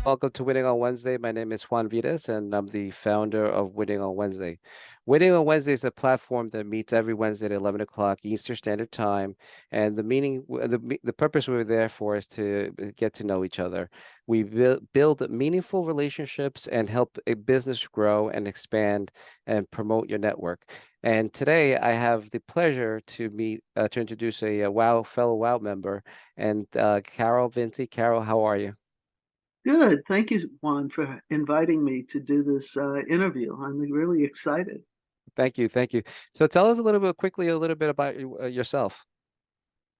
Welcome to Winning on Wednesday. My name is Juan Vitas, and I'm the founder of Winning on Wednesday. Winning on Wednesday is a platform that meets every Wednesday at 11 o'clock Eastern Standard Time. And the purpose we're there for is to get to know each other. We build meaningful relationships and help a business grow and expand and promote your network. And today I have the pleasure to introduce a fellow WOW member, and Carol Vincie. Carol, how are you? Good. Thank you, Juan, for inviting me to do this interview. I'm really excited. Thank you, thank you. So tell us a little bit about yourself.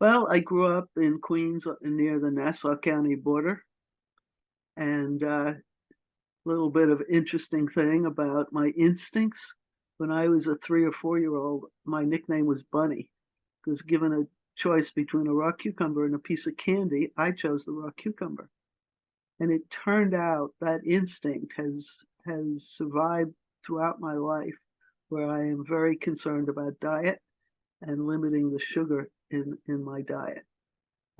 Well, I grew up in Queens near the Nassau County border, and a little bit of interesting thing about my instincts. When I was a 3 or 4 year old, my nickname was Bunny, because given a choice between a raw cucumber and a piece of candy, I chose the raw cucumber. And it turned out that instinct has survived throughout my life, where I am very concerned about diet and limiting the sugar in my diet.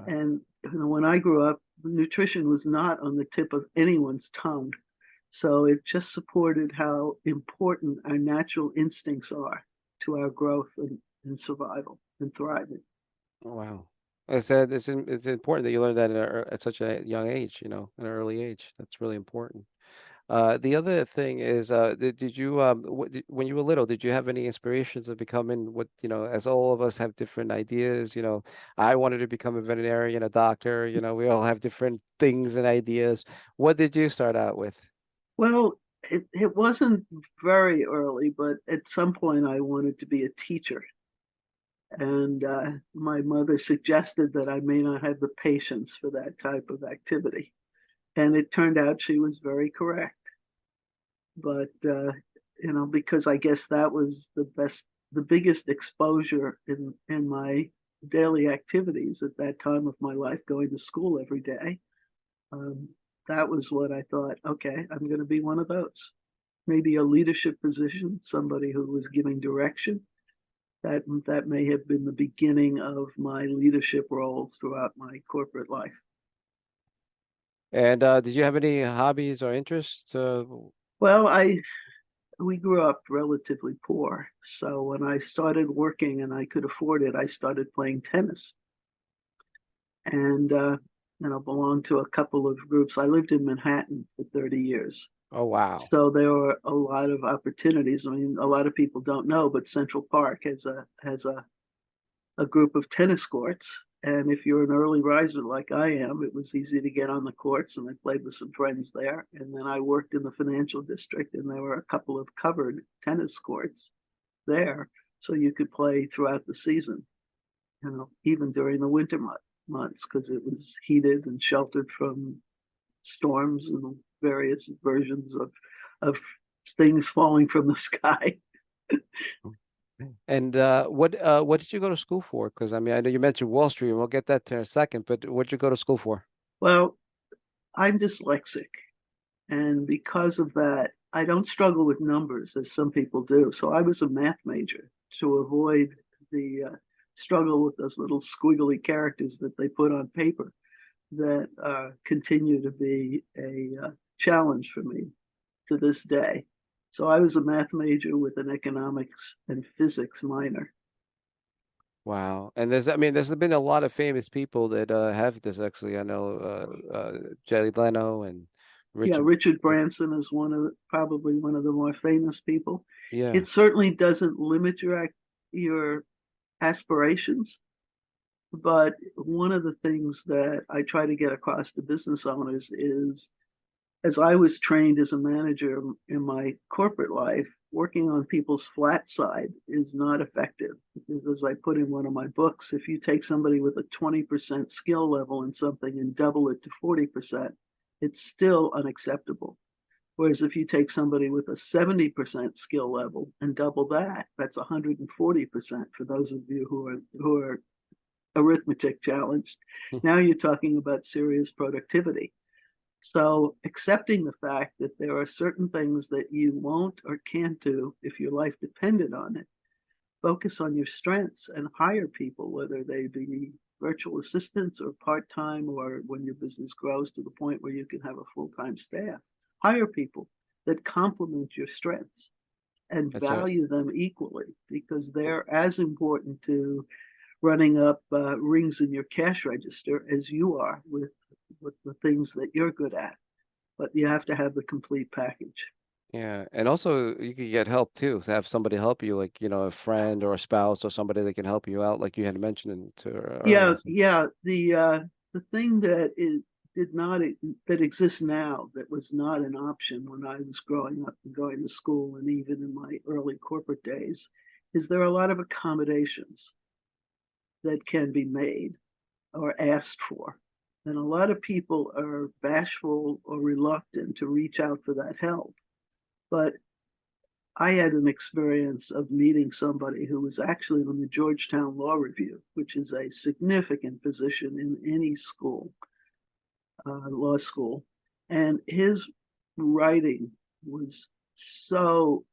Wow. And when I grew up, nutrition was not on the tip of anyone's tongue. So it just supported how important our natural instincts are to our growth and survival and thriving. Oh, wow. I said it's important that you learn that at such a young age, at an early age. That's really important. The other thing is, did you when you were little, did you have any inspirations of becoming what, as all of us have different ideas, I wanted to become a veterinarian, a doctor, we all have different things and ideas. What did you start out with? Well, it wasn't very early, but at some point I wanted to be a teacher. And my mother suggested that I may not have the patience for that type of activity. And it turned out she was very correct. But, because I guess that was the biggest exposure in my daily activities at that time of my life, going to school every day. Um, that was what I thought, okay, I'm going to be one of those. Maybe a leadership position, somebody who was giving direction. That may have been the beginning of my leadership roles throughout my corporate life. And did you have any hobbies or interests? Well, I we grew up relatively poor, so when I started working and I could afford it, I started playing tennis, and belonged to a couple of groups. I lived in Manhattan for 30 years. Oh, wow. So there were a lot of opportunities. I mean, a lot of people don't know, but Central Park has a group of tennis courts. And if you're an early riser like I am, it was easy to get on the courts, and I played with some friends there. And then I worked in the financial district, and there were a couple of covered tennis courts there, so you could play throughout the season, even during the winter months, because it was heated and sheltered from storms and various versions of things falling from the sky. And what did you go to school for? Because I mean, I know you mentioned Wall Street, and we'll get that to in a second, but what did you go to school for? Well, I'm dyslexic, and because of that, I don't struggle with numbers as some people do. So I was a math major to avoid the struggle with those little squiggly characters that they put on paper that continue to be a challenge for me to this day. So I was a math major with an economics and physics minor. Wow. And I mean, there's been a lot of famous people that have this actually. I know Jay Leno and Yeah, Richard. Richard Branson is probably one of the more famous people. Yeah. It certainly doesn't limit your aspirations, but one of the things that I try to get across to business owners is, as I was trained as a manager in my corporate life, working on people's flat side is not effective. Because as I put in one of my books, if you take somebody with a 20% skill level in something and double it to 40%, it's still unacceptable. Whereas if you take somebody with a 70% skill level and double that, that's 140% for those of you who are arithmetic challenged. Now you're talking about serious productivity. So accepting the fact that there are certain things that you won't or can't do if your life depended on it, focus on your strengths and hire people, whether they be virtual assistants or part-time, or when your business grows to the point where you can have a full-time staff, hire people that complement your strengths and That's right. value them equally, because they're as important to running up rings in your cash register as you are with the things that you're good at. But you have to have the complete package. Yeah, and also you could get help too. To have somebody help you, like a friend or a spouse or somebody that can help you out, like you had mentioned to earlier. Yeah, So, yeah. The thing that is did not that exists now that was not an option when I was growing up and going to school and even in my early corporate days is there are a lot of accommodations that can be made or asked for. And a lot of people are bashful or reluctant to reach out for that help. But I had an experience of meeting somebody who was actually on the Georgetown Law Review, which is a significant position in any school, law school. And his writing was so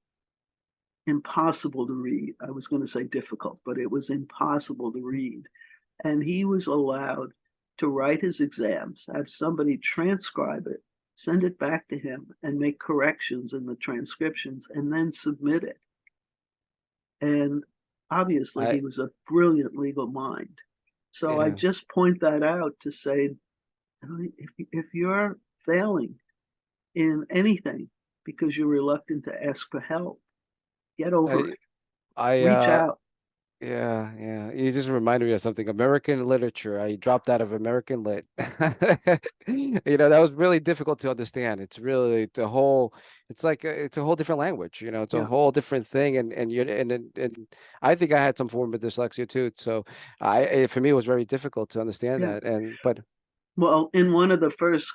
impossible to read. I was going to say difficult, but it was impossible to read. And he was allowed to write his exams, have somebody transcribe it, send it back to him, and make corrections in the transcriptions, and then submit it. And obviously, I he was a brilliant legal mind. So I yeah, just point that out to say, if you're failing in anything because you're reluctant to ask for help, get over I it. I Reach out. yeah, yeah. You just reminded me of something. American literature. I dropped out of American lit. That was really difficult to understand. It's really it's like it's a whole different language, it's a Yeah, whole different thing. And I think I had some form of dyslexia too. So for me, it was very difficult to understand yeah. that. But Well, in one of the first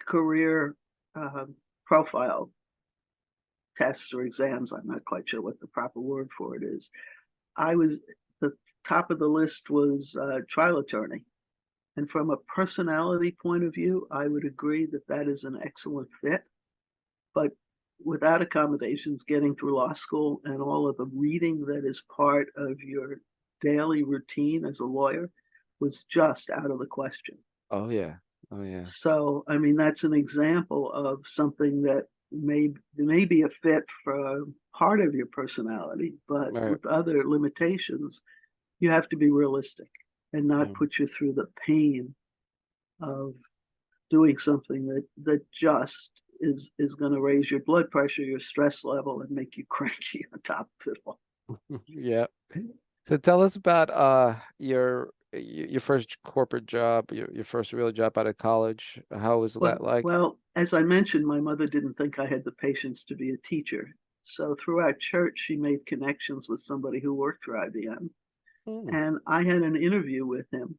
career uh, profile tests or exams, I'm not quite sure what the proper word for it is. I was the top of the list was trial attorney. And from a personality point of view, I would agree that that is an excellent fit. But without accommodations, getting through law school and all of the reading that is part of your daily routine as a lawyer was just out of the question. oh yeah. Oh yeah. So, I mean, that's an example of something that may be a fit for part of your personality, but Right. with other limitations, you have to be realistic and not Yeah. put you through the pain of doing something that just is going to raise your blood pressure, your stress level, and make you cranky on top of it all. Yeah. So tell us about your first corporate job, your first real job out of college. How was Well, that like? well, as I mentioned, my mother didn't think I had the patience to be a teacher. So throughout church, she made connections with somebody who worked for IBM. Hmm. And I had an interview with him.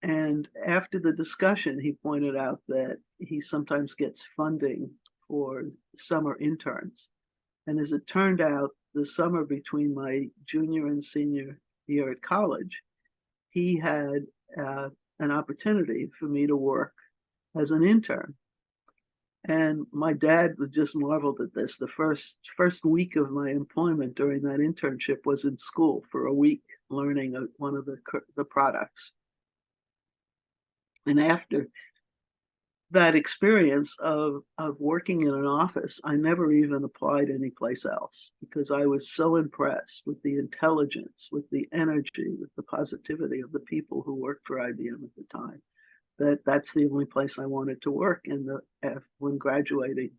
And after the discussion, he pointed out that he sometimes gets funding for summer interns. And as it turned out, the summer between my junior and senior year at college, he had an opportunity for me to work as an intern. And my dad was just marveled at this. The first week of my employment during that internship was in school for a week, learning one of the products. And after that experience of working in an office, I never even applied anyplace else because I was so impressed with the intelligence, with the energy, with the positivity of the people who worked for IBM at the time. That's the only place I wanted to work. And when graduating,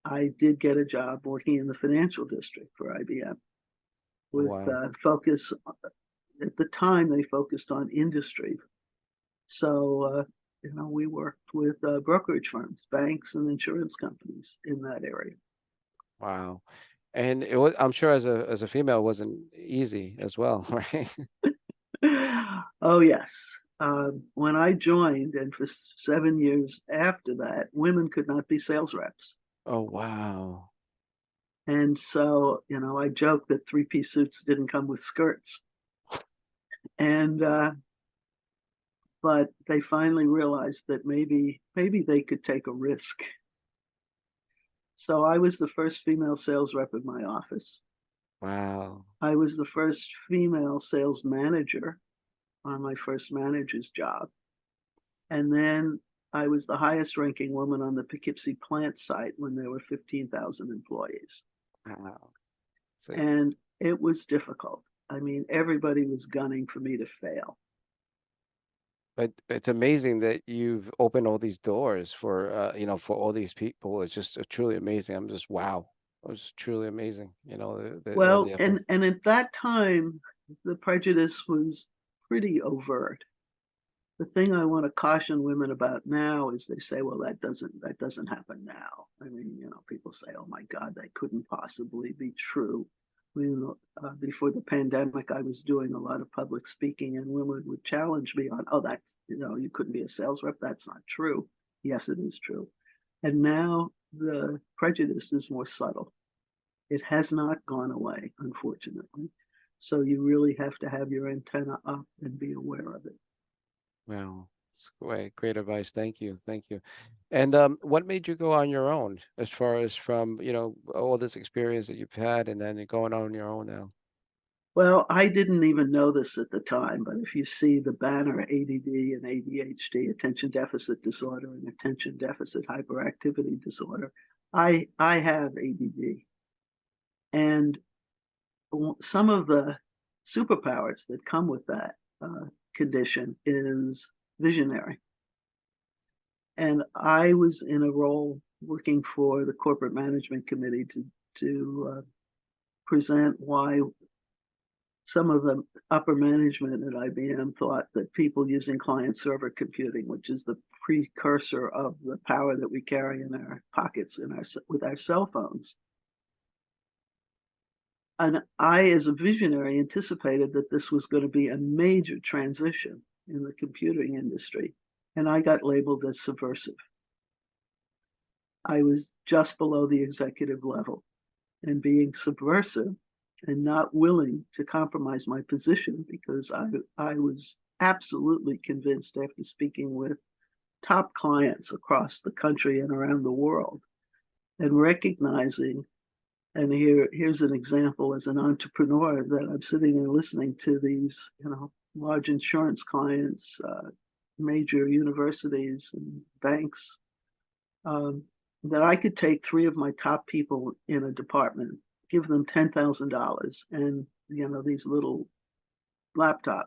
I did get a job working in the financial district for IBM with Wow. focus. At the time, they focused on industry. So, we worked with brokerage firms, banks, and insurance companies in that area. Wow. And I'm sure as a female it wasn't easy as well, right? Oh, yes. When I joined, and for 7 years after that, women could not be sales reps. Oh wow. And so, I joke that three-piece suits didn't come with skirts. And but they finally realized that maybe they could take a risk. So I was the first female sales rep in my office. Wow. I was the first female sales manager on my first manager's job. And then I was the highest ranking woman on the Poughkeepsie plant site when there were 15,000 employees. Wow. So, And it was difficult. I mean, everybody was gunning for me to fail. but it's amazing that you've opened all these doors for for all these people. It's just truly amazing. I'm just wow. It was truly amazing. All Well, the effort. and at that time, the prejudice was pretty overt. The thing I want to caution women about now is they say, well, that doesn't happen now. I mean, people say, oh my God, that couldn't possibly be true. Before the pandemic, I was doing a lot of public speaking, and women would challenge me on, oh, that you couldn't be a sales rep. That's not true. Yes, it is true. And now the prejudice is more subtle. It has not gone away, unfortunately. So you really have to have your antenna up and be aware of it. Wow. It's great advice. Thank you. Thank you. And what made you go on your own as far as from, all this experience that you've had and then you're going on your own now? Well, I didn't even know this at the time, but if you see the banner ADD and ADHD, attention deficit disorder and attention deficit hyperactivity disorder, I have ADD. And some of the superpowers that come with that condition is visionary. And I was in a role working for the corporate management committee to present why some of the upper management at IBM thought that people using client server computing, which is the precursor of the power that we carry in our pockets with our cell phones. And I, as a visionary, anticipated that this was going to be a major transition in the computing industry. And I got labeled as subversive. I was just below the executive level, and being subversive and not willing to compromise my position because I was absolutely convinced after speaking with top clients across the country and around the world and recognizing, and here's an example as an entrepreneur that I'm sitting and listening to these, large insurance clients, major universities and banks, that I could take three of my top people in a department, give them $10,000 and, these little laptops,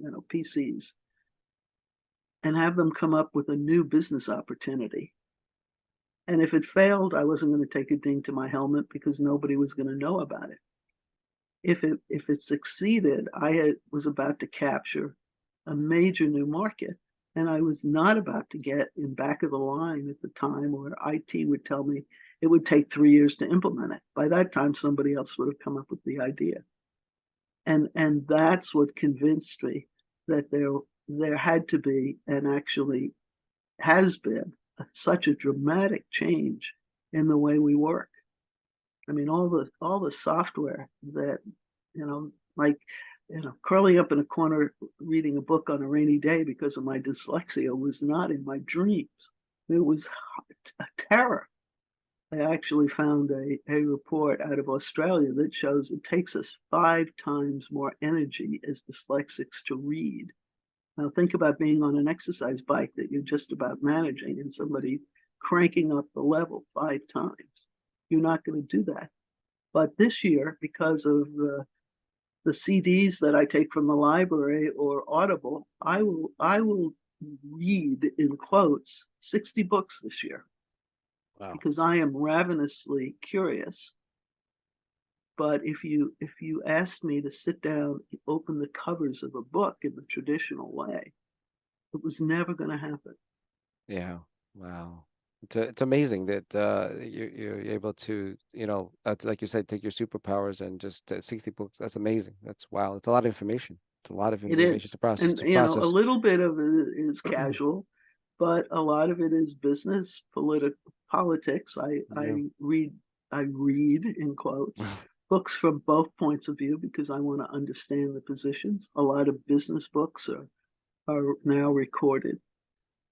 PCs, and have them come up with a new business opportunity. And if it failed, I wasn't going to take a ding to my helmet because nobody was going to know about it. If it succeeded, was about to capture a major new market. And I was not about to get in back of the line at the time where IT would tell me it would take 3 years to implement it. By that time, somebody else would have come up with the idea. And that's what convinced me that there had to be, and actually has been, such a dramatic change in the way we work. I mean, all the software that, like, curling up in a corner reading a book on a rainy day because of my dyslexia was not in my dreams. It was a terror. I actually found a report out of Australia that shows it takes us 5 times more energy as dyslexics to read. Now think about being on an exercise bike that you're just about managing and somebody cranking up the level 5 times. You're not going to do that. But this year, because of the CDs that I take from the library or Audible, I will read, in quotes, 60 books this year Wow. because I am ravenously curious. But if you asked me to sit down and open the covers of a book in the traditional way, it was never going to happen. Yeah. Wow. It's amazing that you're able to, like you said, take your superpowers and just 60 books. That's amazing. That's wow. It's a lot of information. It's a lot of It information is. to process And, to a process. little bit of it is casual, but a lot of it is business, politics. Yeah. I read in quotes books from both points of view because I want to understand the positions. A lot of business books are now recorded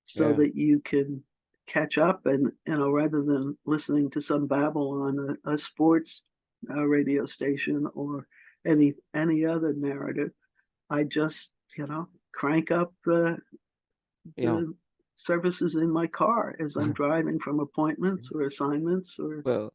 so Yeah. that you can catch up and, rather than listening to some babble on a sports radio station or any other narrative, I just crank up Yeah. the services in my car as I'm driving from appointments or assignments or. Well,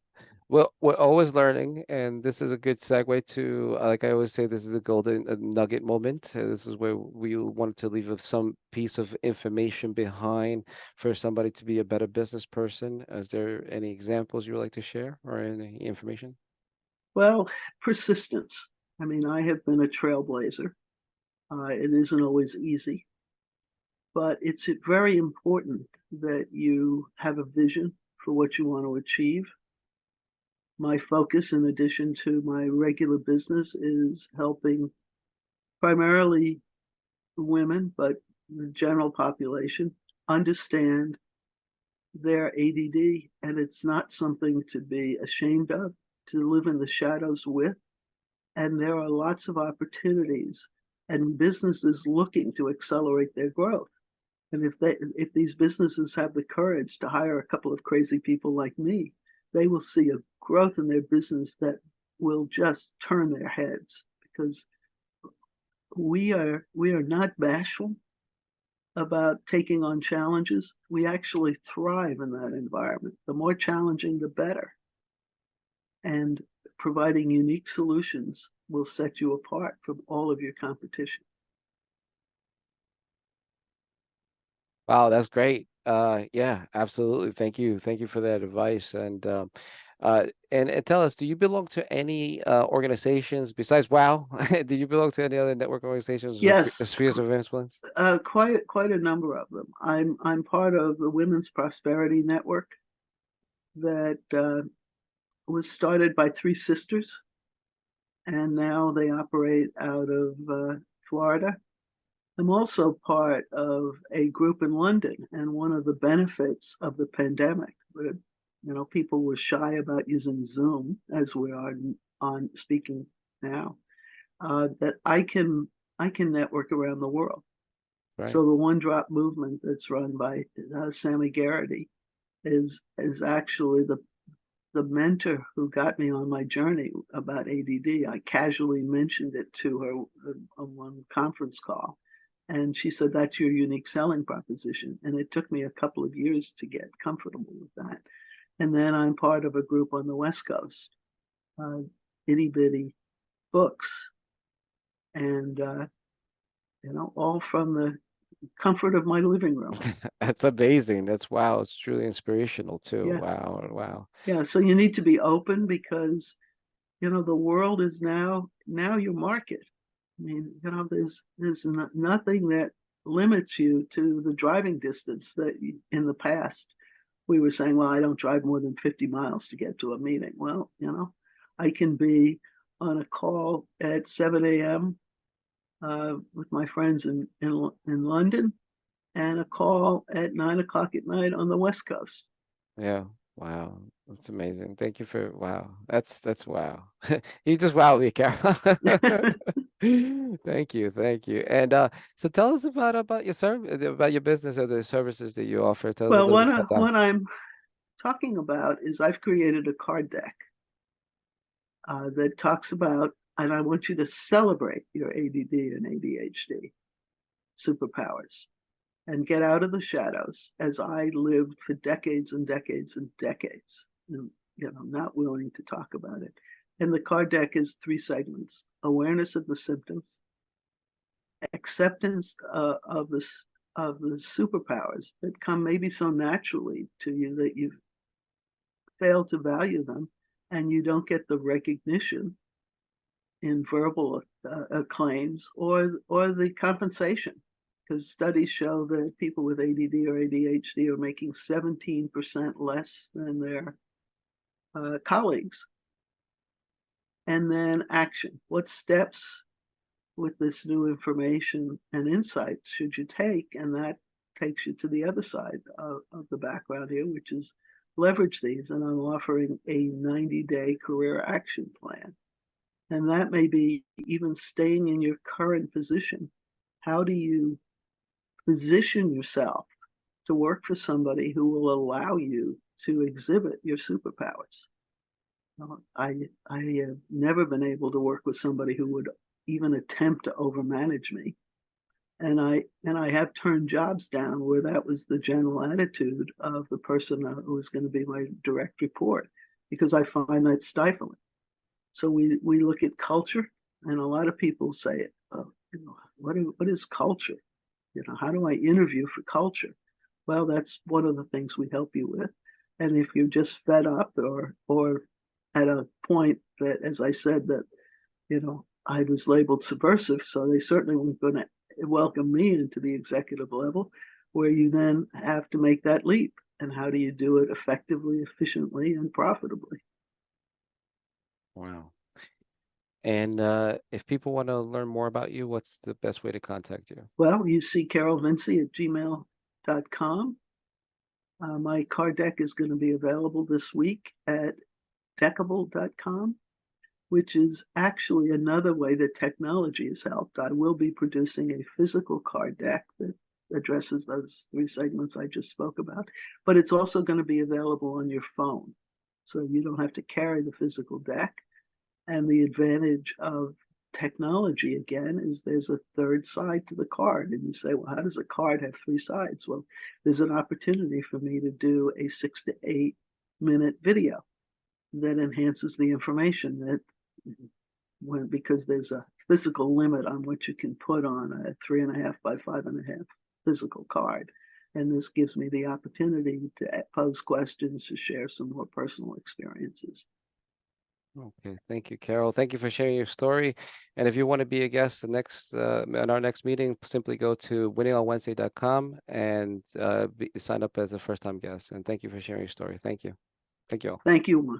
well, we're always learning, and this is a good segue to, like I always say, this is a golden nugget moment. This is where we wanted to leave some piece of information behind for somebody to be a better business person. Is there any examples you would like to share or any information? Well, persistence. I mean, I have been a trailblazer. It isn't always easy, but it's very important that you have a vision for what you want to achieve. My focus, in addition to my regular business, is helping primarily women, but the general population, understand their ADD. And it's not something to be ashamed of, to live in the shadows with. And there are lots of opportunities and businesses looking to accelerate their growth. And if these businesses have the courage to hire a couple of crazy people like me, they will see a growth in their business that will just turn their heads, because we are not bashful about taking on challenges. We actually thrive in that environment. The more challenging, the better. And providing unique solutions will set you apart from all of your competition. Wow, that's great. Yeah, absolutely. Thank you. Thank you for that advice. And tell us, do you belong to any organizations besides WOW? Do you belong to any other network organizations or Yes, spheres of influence? quite a number of them. I'm part of the Women's Prosperity Network that was started by three sisters, and now they operate out of Florida. I'm also part of a group in London, and one of the benefits of the pandemic, where people were shy about using Zoom as we are on speaking now, that I can network around the world. Right. So the One Drop movement that's run by Sammy Garrity is actually the mentor who got me on my journey about ADD. I casually mentioned it to her on one conference call, and she said, "That's your unique selling proposition." And it took me a couple of years to get comfortable with that. And then I'm part of a group on the West Coast, uh, Itty Bitty Books, and all from the comfort of my living room. That's amazing. That's wow. It's truly inspirational too. Yeah, Wow. Wow. yeah. So you need to be open, because the world is now your market. I mean, there's nothing that limits you to the driving distance that in the past we were saying, well, I don't drive more than 50 miles to get to a meeting. Well, I can be on a call at 7 a.m. With my friends in London, and a call at 9 o'clock at night on the West Coast. Yeah. Wow. That's amazing. Thank you for wow. That's wow. You just wow me, Carol. Thank you. Thank you. And so tell us about your about your business or the services that you offer. Tell us a Well, little bit about that. what I'm talking about is I've created a card deck that talks about, and I want you to celebrate your ADD and ADHD superpowers and get out of the shadows, as I lived for decades and decades and decades, and not willing to talk about it. And the card deck is three segments: awareness of the symptoms, acceptance of the superpowers that come maybe so naturally to you that you fail to value them, and you don't get the recognition in verbal claims or the compensation, because studies show that people with ADD or ADHD are making 17% less than their colleagues. And then action. What steps with this new information and insights should you take? And that takes you to the other side of the background here, which is leverage these. And I'm offering a 90-day career action plan. And that may be even staying in your current position. How do you position yourself to work for somebody who will allow you to exhibit your superpowers? I have never been able to work with somebody who would even attempt to overmanage me. And I have turned jobs down where that was the general attitude of the person who was going to be my direct report, because I find that stifling. So we look at culture, and a lot of people say, oh, what is culture? How do I interview for culture? Well, that's one of the things we help you with. And if you're just fed up or at a point that, as I said, that I was labeled subversive, so they certainly weren't going to welcome me into the executive level, where you then have to make that leap. And how do you do it effectively, efficiently, and profitably? Wow. And if people want to learn more about you, what's the best way to contact you? Well, you see Carol Vincie at gmail.com. My card deck is going to be available this week at deckable.com, which is actually another way that technology has helped. I will be producing a physical card deck that addresses those three segments I just spoke about, but it's also going to be available on your phone. So you don't have to carry the physical deck. And the advantage of technology, again, is there's a third side to the card. And you say, well, how does a card have three sides? Well, there's an opportunity for me to do a 6 to 8 minute video that enhances the information that because there's a physical limit on what you can put on a 3.5 by 5.5 physical card. And this gives me the opportunity to pose questions, to share some more personal experiences. Okay, thank you, Carol. Thank you for sharing your story. And if you want to be a guest in our next meeting, simply go to winningonwednesday.com and sign up as a first-time guest. And thank you for sharing your story. Thank you. Thank you all. Thank you.